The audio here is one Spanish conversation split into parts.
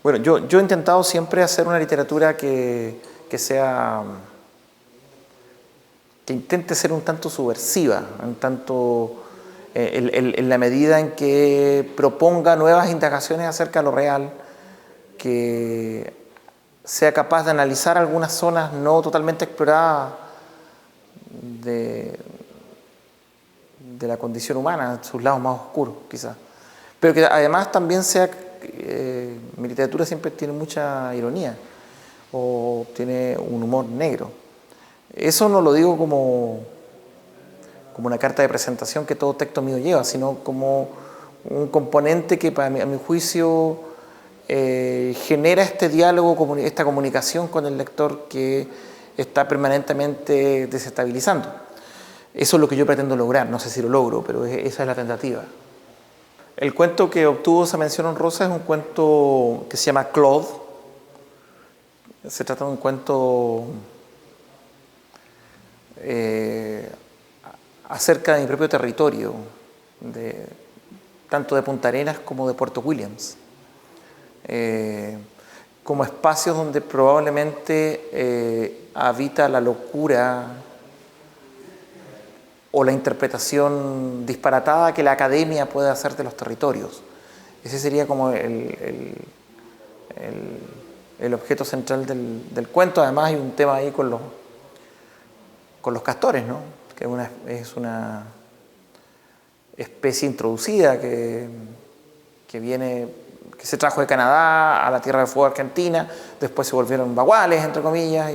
Bueno, yo he intentado siempre hacer una literatura que intente ser un tanto subversiva, en la medida en que proponga nuevas indagaciones acerca de lo real, que sea capaz de analizar algunas zonas no totalmente exploradas de, de la condición humana, sus lados más oscuros quizás. Pero que además también mi literatura siempre tiene mucha ironía o tiene un humor negro. Eso no lo digo como una carta de presentación que todo texto mío lleva, sino como un componente que a mi juicio genera este diálogo, esta comunicación con el lector que está permanentemente desestabilizando. Eso es lo que yo pretendo lograr, no sé si lo logro, pero esa es la tentativa. El cuento que obtuvo esa mención honrosa es un cuento que se llama Claude. Se trata de un cuento acerca de mi propio territorio, tanto de Punta Arenas como de Puerto Williams, como espacios donde probablemente habita la locura o la interpretación disparatada que la academia puede hacer de los territorios. Ese sería como el objeto central del cuento. Además hay un tema ahí con los castores, ¿no? Que es una especie introducida que se trajo de Canadá a la Tierra del Fuego argentina, después se volvieron baguales, entre comillas,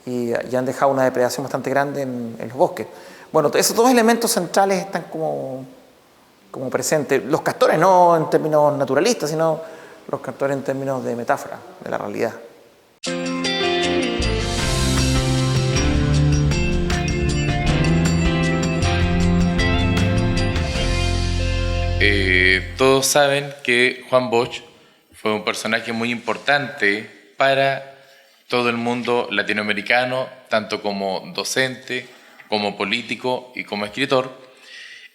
y han dejado una depredación bastante grande en los bosques. Bueno, esos dos elementos centrales están como presentes. Los castores no en términos naturalistas, sino los castores en términos de metáfora de la realidad. Todos saben que Juan Bosch fue un personaje muy importante para todo el mundo latinoamericano, tanto como docente, como político y como escritor.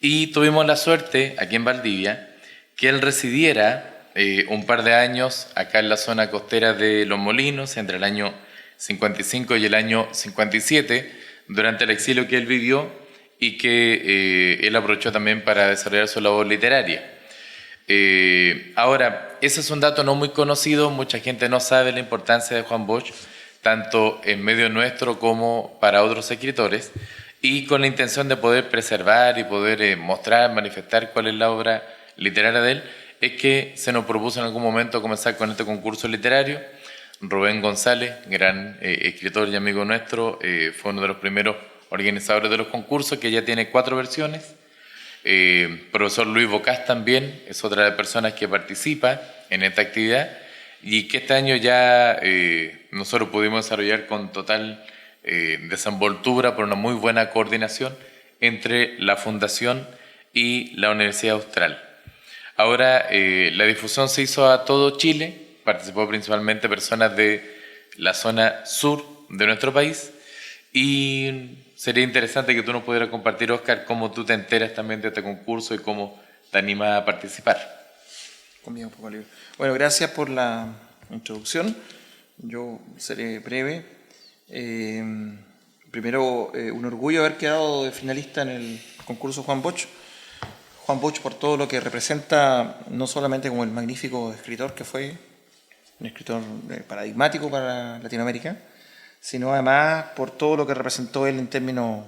Y tuvimos la suerte, aquí en Valdivia, que él residiera un par de años acá en la zona costera de Los Molinos, entre el año 55 y el año 57, durante el exilio que él vivió y que él aprovechó también para desarrollar su labor literaria. Ahora, ese es un dato no muy conocido, mucha gente no sabe la importancia de Juan Bosch, tanto en medio nuestro como para otros escritores, y con la intención de poder preservar y poder mostrar, manifestar cuál es la obra literaria de él, es que se nos propuso en algún momento comenzar con este concurso literario. Rubén González, gran escritor y amigo nuestro, fue uno de los primeros organizadores de los concursos, que ya tiene 4 versiones. Profesor Luis Bocás también es otra de las personas que participa en esta actividad y que este año ya nosotros pudimos desarrollar con total desenvoltura por una muy buena coordinación entre la Fundación y la Universidad Austral. Ahora la difusión se hizo a todo Chile, participó principalmente personas de la zona sur de nuestro país y sería interesante que tú nos pudieras compartir, Oscar, cómo tú te enteras también de este concurso y cómo te animas a participar. Conmigo un poco libre. Bueno, gracias por la introducción. Yo seré breve. Primero, un orgullo haber quedado de finalista en el concurso Juan Bosch. Juan Bosch por todo lo que representa, no solamente como el magnífico escritor que fue, un escritor paradigmático para Latinoamérica, sino además por todo lo que representó él en términos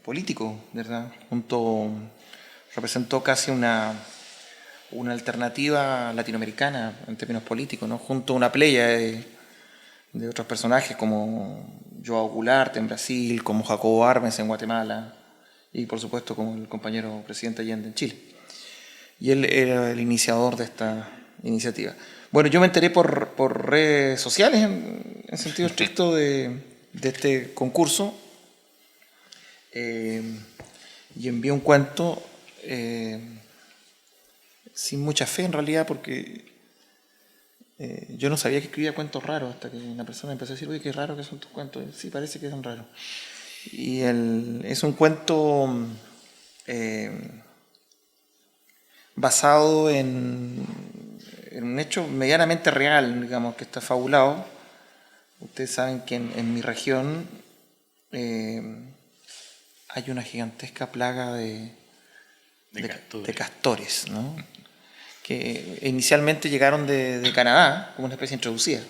políticos, ¿verdad? Representó casi una alternativa latinoamericana en términos políticos, ¿no? Junto a una playa de otros personajes como João Goulart en Brasil, como Jacobo Arbenz en Guatemala y por supuesto como el compañero presidente Allende en Chile. Y él era el iniciador de esta iniciativa. Bueno, yo me enteré por redes sociales, en sentido estricto, de este concurso y envié un cuento sin mucha fe en realidad, porque yo no sabía que escribía cuentos raros hasta que una persona empezó a decir, oye, qué raro que son tus cuentos. Y sí, parece que son raros. Y es un cuento basado en un hecho medianamente real, digamos, que está fabulado. Ustedes saben que en mi región hay una gigantesca plaga de castores, ¿no? Que inicialmente llegaron de Canadá, como una especie introducida.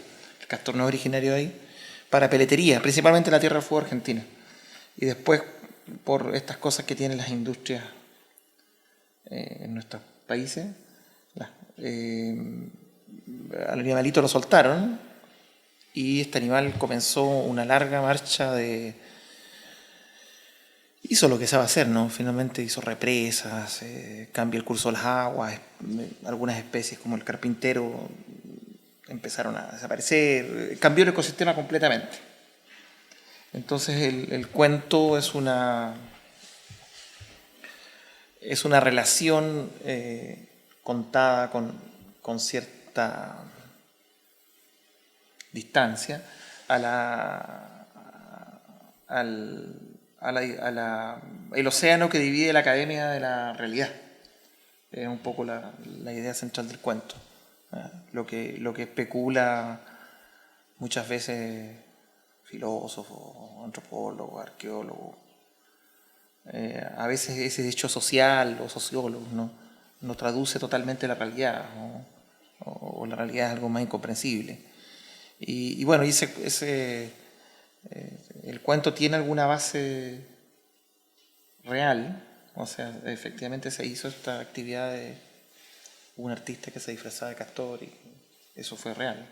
El castor no es originario de ahí, para peletería, principalmente en la Tierra del Fuego argentina. Y después, por estas cosas que tienen las industrias en nuestros países, al animalito lo soltaron y este animal comenzó una larga marcha de... Hizo lo que sabe hacer, ¿no? Finalmente hizo represas, cambió el curso de las aguas, algunas especies como el carpintero empezaron a desaparecer, cambió el ecosistema completamente. Entonces el cuento es una relación contada con cierta distancia el océano que divide la academia de la realidad. Es un poco la idea central del cuento. Lo que especula muchas veces filósofos, antropólogos, arqueólogos, a veces ese hecho social o sociólogos no traduce totalmente la realidad, o la realidad es algo más incomprensible. Y bueno, el cuento tiene alguna base real, o sea, efectivamente se hizo esta actividad de un artista que se disfrazaba de castor y eso fue real.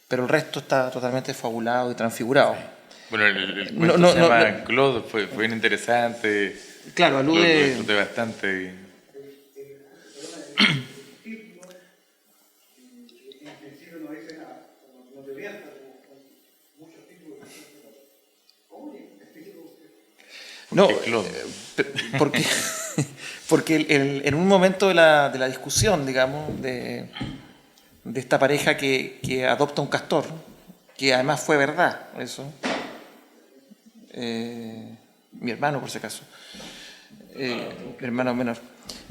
Pero el resto está totalmente fabulado y transfigurado. Sí. Bueno, el cuento se llama Claude, fue bien interesante. Claro, alude... Lo disfruté bastante. No, porque en un momento de la discusión, digamos, de esta pareja que adopta un castor, que además fue verdad, eso, mi hermano por si acaso, mi hermano menor,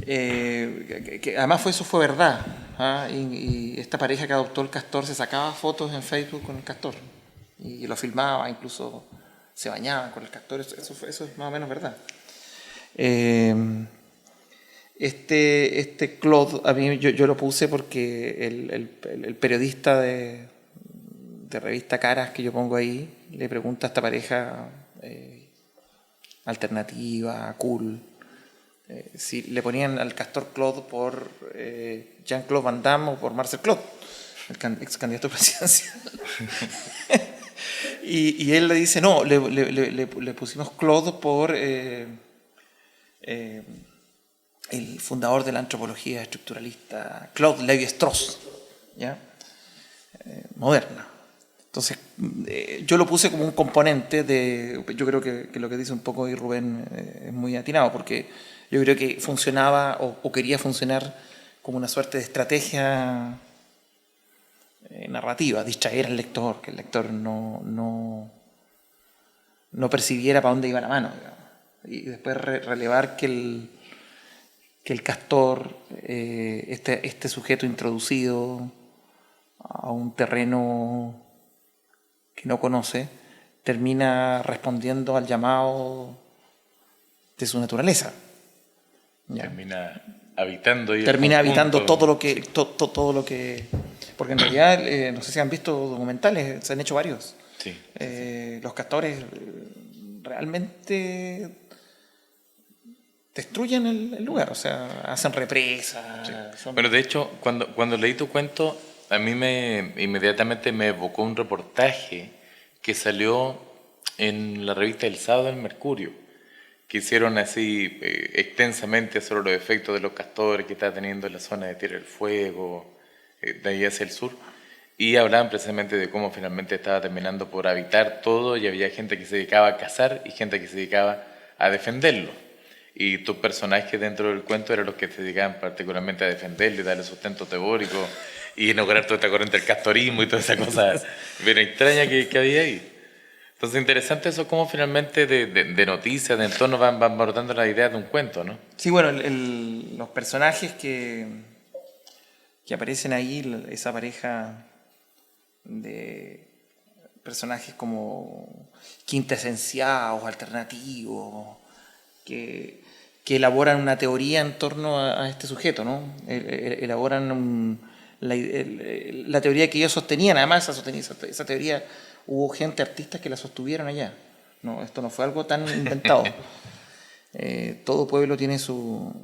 que además eso fue verdad, ¿ah? Y esta pareja que adoptó el castor se sacaba fotos en Facebook con el castor y lo filmaba, incluso se bañaban con el castor, eso es más o menos verdad. Este Claude, a mí yo lo puse porque el periodista de revista Caras que yo pongo ahí le pregunta a esta pareja alternativa, cool, si le ponían al castor Claude por Jean-Claude Van Damme o por Marcel Claude, el ex candidato presidencial. Y él le dice, no, le pusimos Claude por el fundador de la antropología estructuralista, Claude Lévi-Strauss, ¿ya? Moderna. Entonces, yo lo puse como un componente yo creo que lo que dice un poco ahí Rubén es muy atinado, porque yo creo que funcionaba o quería funcionar como una suerte de estrategia narrativa, distraer al lector, que el lector no percibiera para dónde iba la mano, digamos. Y después relevar que el castor, este sujeto introducido a un terreno que no conoce, termina respondiendo al llamado de su naturaleza. ¿Ya? Termina habitando todo lo que porque en realidad no sé si han visto documentales, se han hecho varios. Sí. Los castores realmente destruyen el lugar, o sea, hacen represas. Sí. Bueno, de hecho, cuando leí tu cuento, a mí inmediatamente me evocó un reportaje que salió en la revista El Sábado del Mercurio, que hicieron así extensamente sobre los efectos de los castores que está teniendo en la zona de Tierra del Fuego, de ahí hacia el sur, y hablaban precisamente de cómo finalmente estaba terminando por habitar todo y había gente que se dedicaba a cazar y gente que se dedicaba a defenderlo. Y tus personajes dentro del cuento eran los que se dedicaban particularmente a defenderlo y darle sustento teórico y inaugurar toda esta corriente del castorismo y toda esa cosa bien extraña que había ahí. Entonces, interesante eso, cómo finalmente de noticias, de entorno van brotando la idea de un cuento, ¿no? Sí, bueno, los personajes que aparecen ahí, esa pareja de personajes como quintesenciados, alternativos, que elaboran una teoría en torno a este sujeto, ¿no? Elaboran la teoría que ellos sostenían. Además, esa teoría hubo gente, artistas, que la sostuvieron allá. No, esto no fue algo tan inventado. Todo pueblo tiene su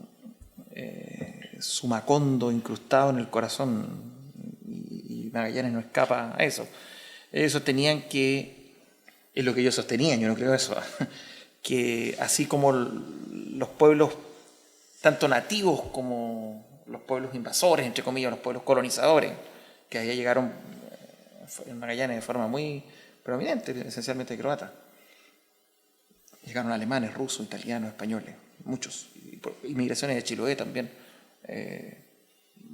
Macondo incrustado en el corazón, y Magallanes no escapa a eso. Ellos sostenían que, es lo que ellos sostenían, yo no creo eso, que así como los pueblos, tanto nativos como los pueblos invasores, entre comillas, los pueblos colonizadores, que allá llegaron en Magallanes de forma muy prominente, esencialmente croata. Llegaron alemanes, rusos, italianos, españoles, muchos. Y migraciones de Chiloé también,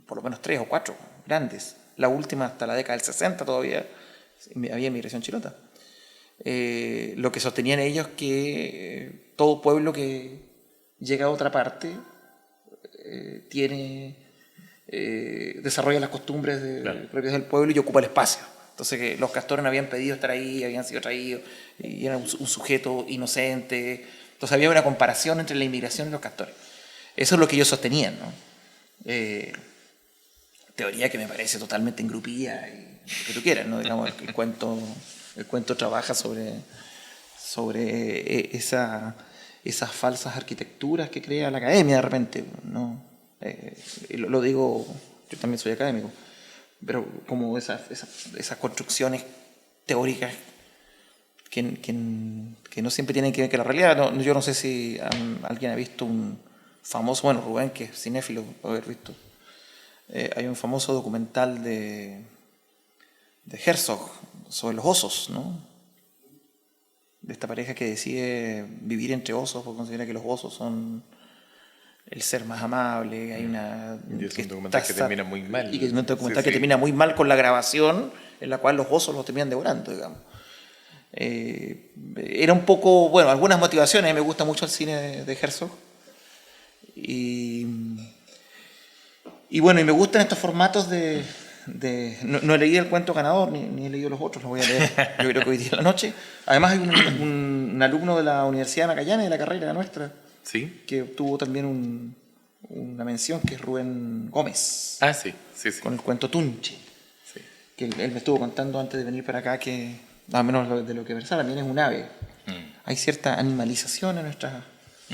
por lo menos 3 o 4 grandes. La última hasta la década del 60 todavía había migración chilota. Lo que sostenían ellos que todo pueblo que llega a otra parte desarrolla las costumbres propias del pueblo y ocupa el espacio. Entonces, que los castores no habían pedido estar ahí, habían sido traídos, y eran un sujeto inocente. Entonces había una comparación entre la inmigración y los castores. Eso es lo que ellos sostenían, ¿no? Teoría que me parece totalmente engrupida, y lo que tú quieras, ¿no? Digamos, el cuento trabaja sobre esas falsas arquitecturas que crea la academia de repente, ¿no? Lo digo, yo también soy académico, pero como esas construcciones teóricas que no siempre tienen que ver con la realidad. No, yo no sé si alguien ha visto un famoso, bueno, Rubén, que es cinéfilo, puede haber visto. Hay un famoso documental de Herzog sobre los osos, ¿no? De esta pareja que decide vivir entre osos porque considera que los osos son el ser más amable. Hay una... Y es un documental que termina muy mal. Y que es un documental que termina muy mal con la grabación, en la cual los osos los terminan devorando, digamos. Era un poco, bueno, algunas motivaciones. A mí me gusta mucho el cine de Herzog. Y bueno, y me gustan estos formatos no he leído el cuento ganador, ni he leído los otros, los voy a leer yo creo que hoy día en la noche. Además hay un alumno de la Universidad de Magallanes, de la carrera nuestra, ¿sí? Que obtuvo también una mención, que es Rubén Gómez. Ah, sí. Con el cuento Tunche. Sí. Que él me estuvo contando antes de venir para acá que, más o menos de lo que versaba, también es un ave. Hay cierta animalización en nuestras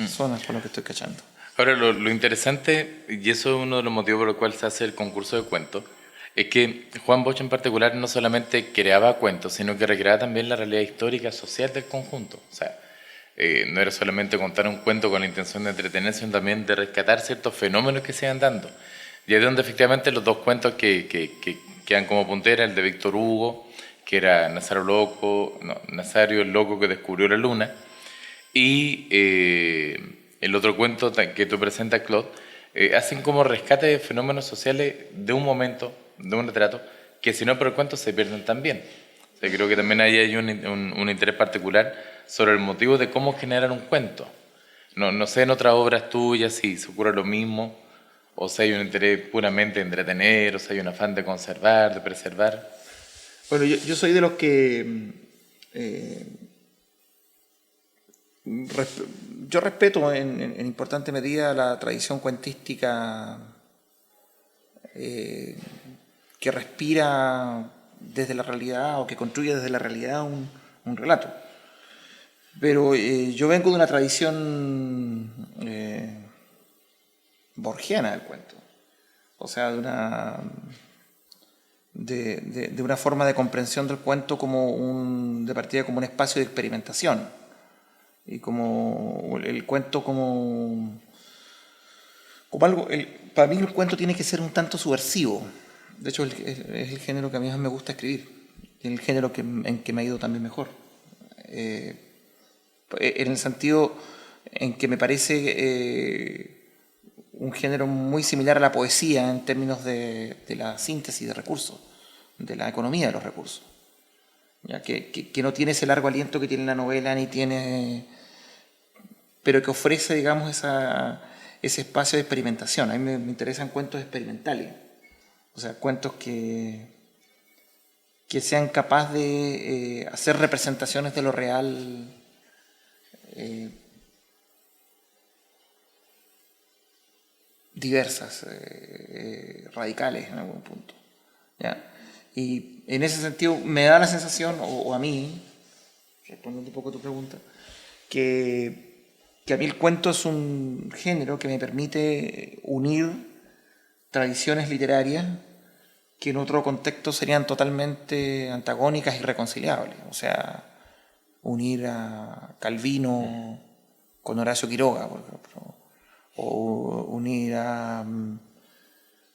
zonas, por lo que estoy cachando. Ahora, lo interesante, y eso es uno de los motivos por los cuales se hace el concurso de cuentos, es que Juan Bosch en particular no solamente creaba cuentos, sino que recreaba también la realidad histórica social del conjunto. O sea, no era solamente contar un cuento con la intención de entretener, sino también de rescatar ciertos fenómenos que se iban dando. Y es donde efectivamente los dos cuentos que quedan como puntera, el de Víctor Hugo, que era Nazario el loco que descubrió la luna, y el otro cuento que tú presentas, Claude, hacen como rescate de fenómenos sociales de un momento, de un retrato, que si no por el cuento se pierden también. O sea, creo que también ahí hay un interés particular sobre el motivo de cómo generar un cuento. No sé en otras obras tuyas si se ocurre lo mismo, o si hay un interés puramente de entretener, o si hay un afán de conservar, de preservar. Bueno, yo soy de los que... yo respeto en importante medida la tradición cuentística que respira desde la realidad, o que construye desde la realidad un relato. Pero yo vengo de una tradición borgiana del cuento. O sea, de una forma de comprensión del cuento de partida como un espacio de experimentación. Y como el cuento como algo... para mí el cuento tiene que ser un tanto subversivo. De hecho, es el género que a mí más me gusta escribir. Y el género en que me ha ido también mejor. En el sentido en que me parece un género muy similar a la poesía en términos de la síntesis de recursos, de la economía de los recursos. ¿ya? Que no tiene ese largo aliento que tiene la novela, ni tiene, pero que ofrece, digamos, ese espacio de experimentación. A mí me interesan cuentos experimentales, o sea, cuentos que sean capaces de hacer representaciones de lo real diversas, radicales en algún punto, ¿ya? Y en ese sentido me da la sensación, o a mí, respondiendo un poco a tu pregunta, que a mí el cuento es un género que me permite unir tradiciones literarias que en otro contexto serían totalmente antagónicas e irreconciliables. O sea, unir a Calvino con Horacio Quiroga, por ejemplo, o unir a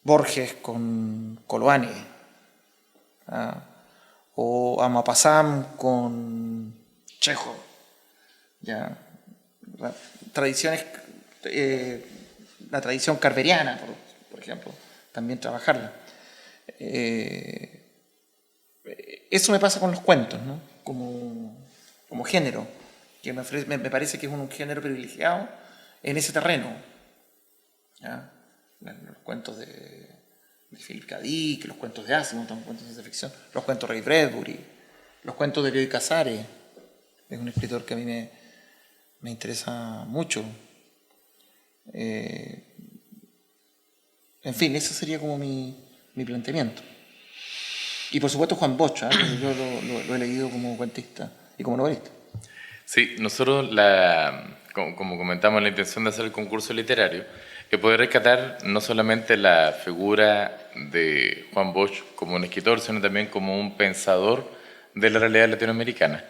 Borges con Coloane, ¿ah? O a Maupassant con Chekhov, ¿ya? Tradiciones, la tradición carveriana, por ejemplo, también trabajarla. Eso me pasa con los cuentos, ¿no? Como género, que me parece que es un género privilegiado en ese terreno, ¿ya? Los cuentos de Philip K. Dick, los cuentos de Asimov, los cuentos de ciencia ficción, los cuentos de Ray Bradbury, los cuentos de Eloy Casares, es un escritor que a mí me interesa mucho. En fin, ese sería como mi planteamiento. Y por supuesto Juan Bosch, ¿eh? Yo lo he leído como cuentista y como novelista. Sí, nosotros, como comentamos, la intención de hacer el concurso literario es poder rescatar no solamente la figura de Juan Bosch como un escritor, sino también como un pensador de la realidad latinoamericana.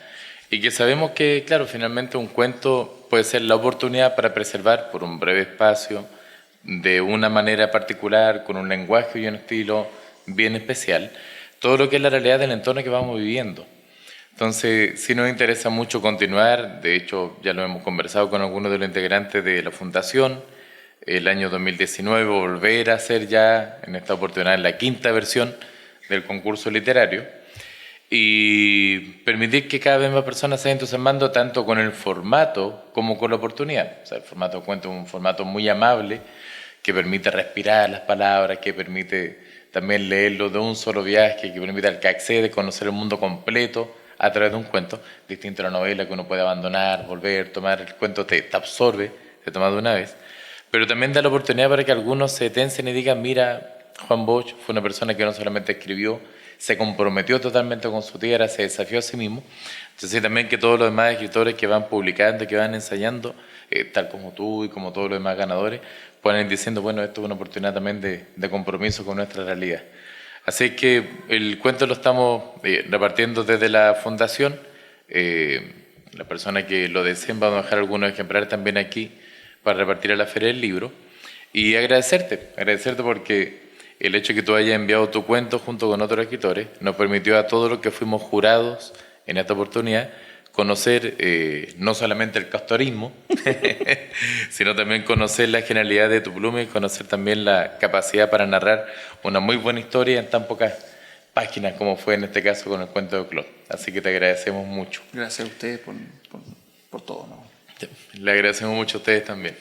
Y que sabemos que, claro, finalmente un cuento puede ser la oportunidad para preservar por un breve espacio, de una manera particular, con un lenguaje y un estilo bien especial, todo lo que es la realidad del entorno que vamos viviendo. Entonces, sí nos interesa mucho continuar, de hecho ya lo hemos conversado con algunos de los integrantes de la Fundación, el año 2019 volver a hacer ya, en esta oportunidad, la quinta versión del concurso literario y permitir que cada vez más personas se vayan entusiasmando tanto con el formato como con la oportunidad. O sea, el formato de cuento es un formato muy amable que permite respirar las palabras, que permite también leerlo de un solo viaje, que permite al que accede conocer el mundo completo a través de un cuento, distinto a la novela que uno puede abandonar, volver, tomar el cuento, te absorbe, te toma de una vez, pero también da la oportunidad para que algunos se tensen y digan, mira, Juan Bosch fue una persona que no solamente escribió, se comprometió totalmente con su tierra, se desafió a sí mismo. Entonces también que todos los demás escritores que van publicando, que van ensayando, tal como tú y como todos los demás ganadores, puedan ir diciendo, bueno, esto es una oportunidad también de compromiso con nuestra realidad. Así que el cuento lo estamos repartiendo desde la fundación. La persona que lo deseen, vamos a dejar algunos ejemplares también aquí para repartir a la Feria del Libro. Y agradecerte porque el hecho de que tú hayas enviado tu cuento junto con otros escritores nos permitió a todos los que fuimos jurados en esta oportunidad conocer no solamente el castorismo, sino también conocer la genialidad de tu pluma y conocer también la capacidad para narrar una muy buena historia en tan pocas páginas como fue en este caso con el cuento de Claude. Así que te agradecemos mucho. Gracias a ustedes por todo, ¿no? Le agradecemos mucho a ustedes también.